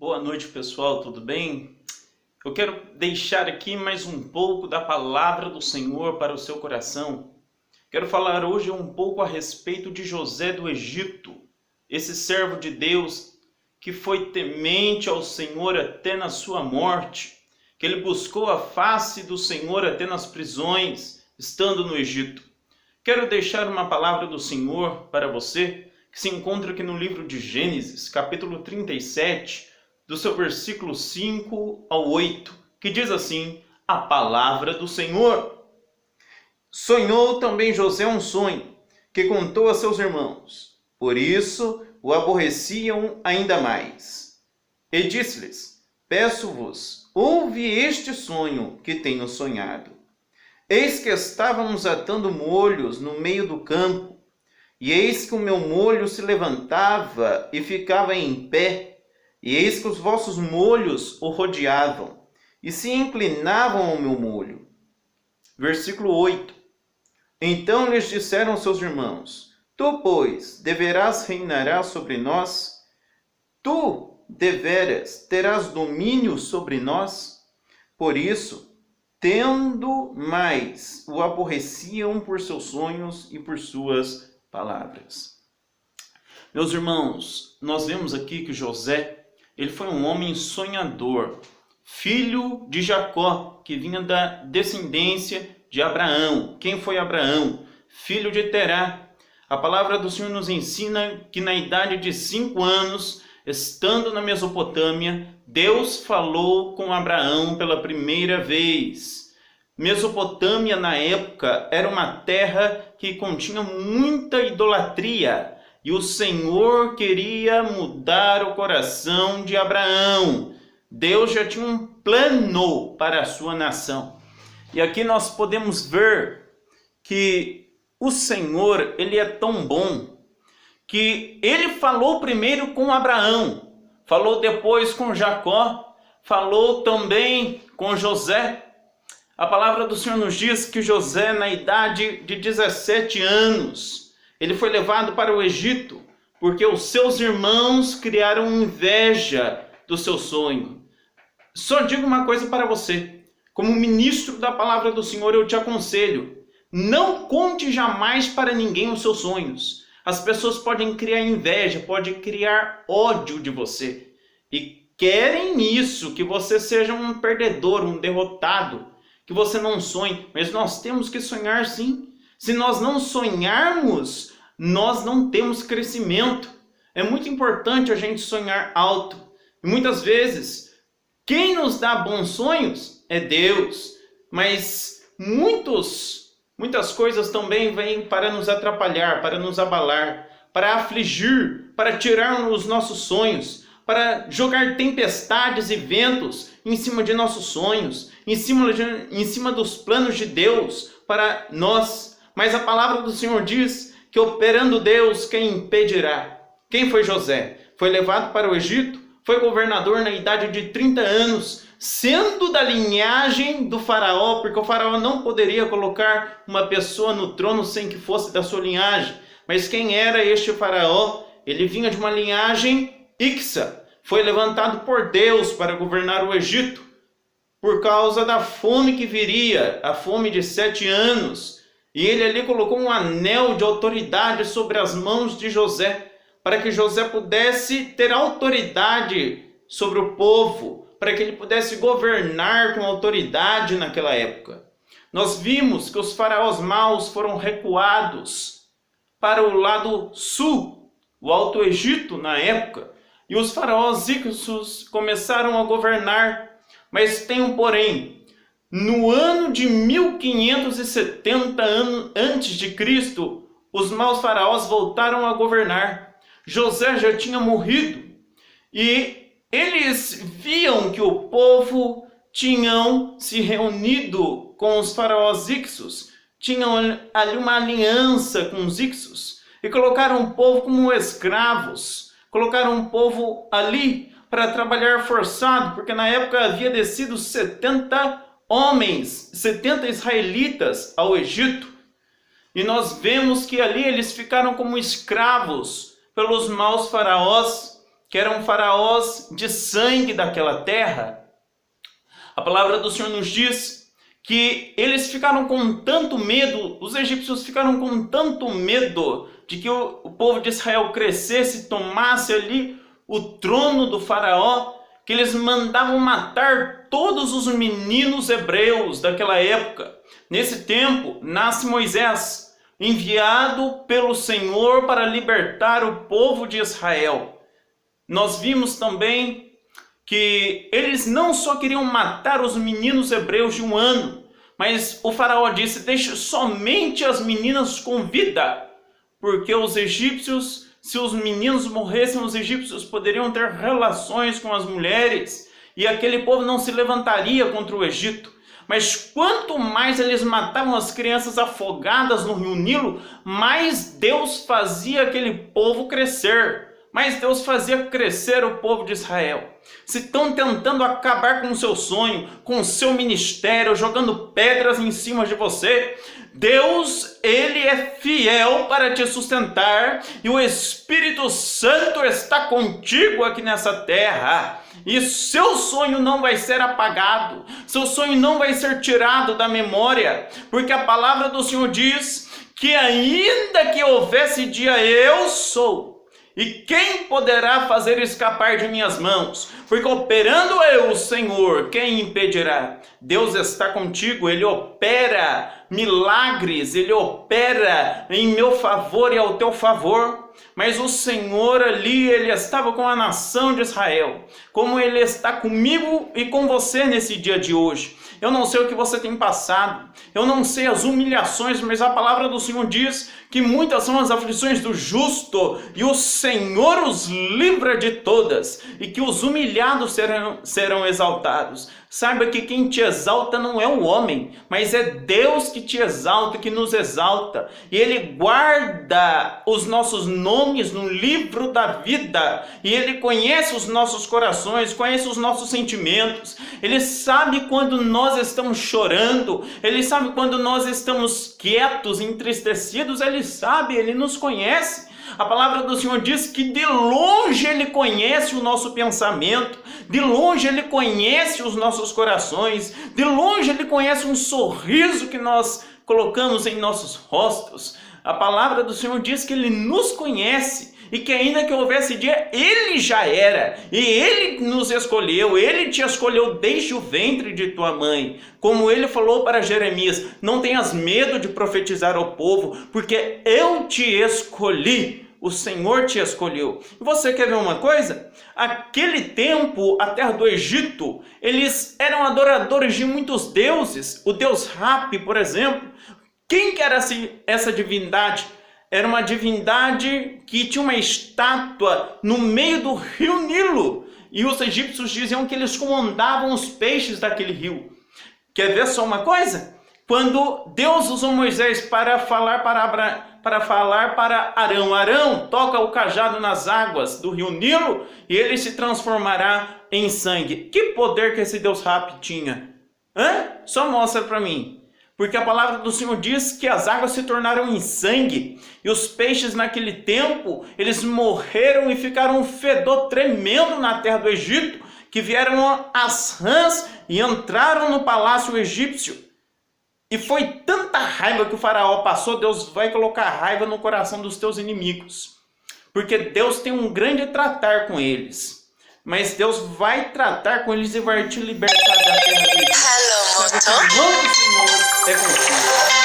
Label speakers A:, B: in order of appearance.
A: Boa noite, pessoal, tudo bem? Eu quero deixar aqui mais um pouco da palavra do Senhor para o seu coração. Quero falar hoje um pouco a respeito de José do Egito, esse servo de Deus que foi temente ao Senhor até na sua morte, que ele buscou a face do Senhor até nas prisões, estando no Egito. Quero deixar uma palavra do Senhor para você, que se encontra aqui no livro de Gênesis, capítulo 37, do seu versículo 5 ao 8, que diz assim: a palavra do Senhor. Sonhou também José um sonho, que contou a seus irmãos. Por isso o aborreciam ainda mais. E disse-lhes: peço-vos, ouve este sonho que tenho sonhado. Eis que estávamos atando molhos no meio do campo, e eis que o meu molho se levantava e ficava em pé, e eis que os vossos molhos o rodeavam, e se inclinavam ao meu molho. Versículo 8. Então lhes disseram seus irmãos: tu, pois, deverás reinar sobre nós? Tu, deveras, terás domínio sobre nós? Por isso, tendo mais, o aborreciam por seus sonhos e por suas palavras. Meus irmãos, nós vemos aqui que José, ele foi um homem sonhador, filho de Jacó, que vinha da descendência de Abraão. Quem foi Abraão? Filho de Terá. A palavra do Senhor nos ensina que na idade de 5 anos, estando na Mesopotâmia, Deus falou com Abraão pela primeira vez. Mesopotâmia, na época, era uma terra que continha muita idolatria. E o Senhor queria mudar o coração de Abraão. Deus já tinha um plano para a sua nação. E aqui nós podemos ver que o Senhor, ele é tão bom, que ele falou primeiro com Abraão, falou depois com Jacó, falou também com José. A palavra do Senhor nos diz que José, na idade de 17 anos, ele foi levado para o Egito, porque os seus irmãos criaram inveja do seu sonho. Só digo uma coisa para você, como ministro da palavra do Senhor, eu te aconselho, não conte jamais para ninguém os seus sonhos. As pessoas podem criar inveja, podem criar ódio de você, e querem isso, que você seja um perdedor, um derrotado, que você não sonhe, mas nós temos que sonhar sim. Se nós não sonharmos, nós não temos crescimento. É muito importante a gente sonhar alto. E muitas vezes, quem nos dá bons sonhos é Deus. Mas muitas coisas também vêm para nos atrapalhar, para nos abalar, para afligir, para tirar os nossos sonhos, para jogar tempestades e ventos em cima de nossos sonhos, em cima dos planos de Deus para nós. Mas a palavra do Senhor diz que operando Deus, quem impedirá? Quem foi José? Foi levado para o Egito, foi governador na idade de 30 anos, sendo da linhagem do faraó, porque o faraó não poderia colocar uma pessoa no trono sem que fosse da sua linhagem. Mas quem era este faraó? Ele vinha de uma linhagem Ixa, foi levantado por Deus para governar o Egito, por causa da fome que viria, a fome de 7 anos. E ele ali colocou um anel de autoridade sobre as mãos de José, para que José pudesse ter autoridade sobre o povo, para que ele pudesse governar com autoridade naquela época. Nós vimos que os faraós maus foram recuados para o lado sul, o Alto Egito na época, e os faraós íxos começaram a governar. Mas tem um porém. No ano de 1570 a.C., os maus faraós voltaram a governar. José já tinha morrido e eles viam que o povo tinham se reunido com os faraós íxos, tinham ali uma aliança com os íxos e colocaram o povo como escravos, colocaram o povo ali para trabalhar forçado, porque na época havia descido 70 homens, 70 israelitas ao Egito. E nós vemos que ali eles ficaram como escravos pelos maus faraós. que eram faraós de sangue daquela terra, a palavra do Senhor nos diz que eles ficaram com tanto medo, os egípcios ficaram com tanto medo de que o povo de Israel crescesse, tomasse ali o trono do faraó, que eles mandavam matar todos os meninos hebreus daquela época. Nesse tempo, nasce Moisés, enviado pelo Senhor para libertar o povo de Israel. Nós vimos também que eles não só queriam matar os meninos hebreus de 1 ano, mas o faraó disse: deixe somente as meninas com vida, porque os egípcios, se os meninos morressem, os egípcios poderiam ter relações com as mulheres e aquele povo não se levantaria contra o Egito. Mas quanto mais eles matavam as crianças afogadas no rio Nilo, mais Deus fazia aquele povo crescer. Mas Deus fazia crescer o povo de Israel. Se estão tentando acabar com o seu sonho, com o seu ministério, jogando pedras em cima de você, Deus, Ele é fiel para te sustentar e o Espírito Santo está contigo aqui nessa terra. E seu sonho não vai ser apagado, seu sonho não vai ser tirado da memória, porque a palavra do Senhor diz que ainda que houvesse dia, eu sou. E quem poderá fazer escapar de minhas mãos? Porque operando eu, o Senhor, quem impedirá? Deus está contigo, Ele opera milagres, Ele opera em meu favor e ao teu favor. Mas o Senhor ali, Ele estava com a nação de Israel, como Ele está comigo e com você nesse dia de hoje. Eu não sei o que você tem passado, eu não sei as humilhações, mas a palavra do Senhor diz que muitas são as aflições do justo, e o Senhor os livra de todas, e que os humilhados serão exaltados. Saiba que quem te exalta não é o homem, mas é Deus que te exalta, que nos exalta. E Ele guarda os nossos nomes no livro da vida. E Ele conhece os nossos corações, conhece os nossos sentimentos. Ele sabe quando nós estamos chorando, Ele sabe quando nós estamos quietos, entristecidos. Ele sabe, Ele nos conhece. A palavra do Senhor diz que de longe Ele conhece o nosso pensamento, de longe Ele conhece os nossos corações, de longe Ele conhece um sorriso que nós colocamos em nossos rostos. A palavra do Senhor diz que Ele nos conhece e que ainda que houvesse dia, Ele já era, e Ele nos escolheu, Ele te escolheu desde o ventre de tua mãe. Como Ele falou para Jeremias: não tenhas medo de profetizar ao povo, porque eu te escolhi. O Senhor te escolheu. E você quer ver uma coisa? Aquele tempo, a terra do Egito, eles eram adoradores de muitos deuses. O deus Rapi, por exemplo. Quem que era essa divindade? Era uma divindade que tinha uma estátua no meio do rio Nilo. E os egípcios diziam que eles comandavam os peixes daquele rio. Quer ver só uma coisa? Quando Deus usou Moisés para falar para Arão: Arão, toca o cajado nas águas do rio Nilo e ele se transformará em sangue. Que poder que esse Deus Rapi tinha? Só mostra para mim. Porque a palavra do Senhor diz que as águas se tornaram em sangue. E os peixes naquele tempo, eles morreram e ficaram um fedor tremendo na terra do Egito, que vieram as rãs e entraram no palácio egípcio. E foi tanta raiva que o faraó passou. Deus vai colocar raiva no coração dos teus inimigos. Porque Deus tem um grande tratar com eles. Mas Deus vai tratar com eles e vai te libertar da terra do Egito. Sabe que o nome do Senhor é contigo.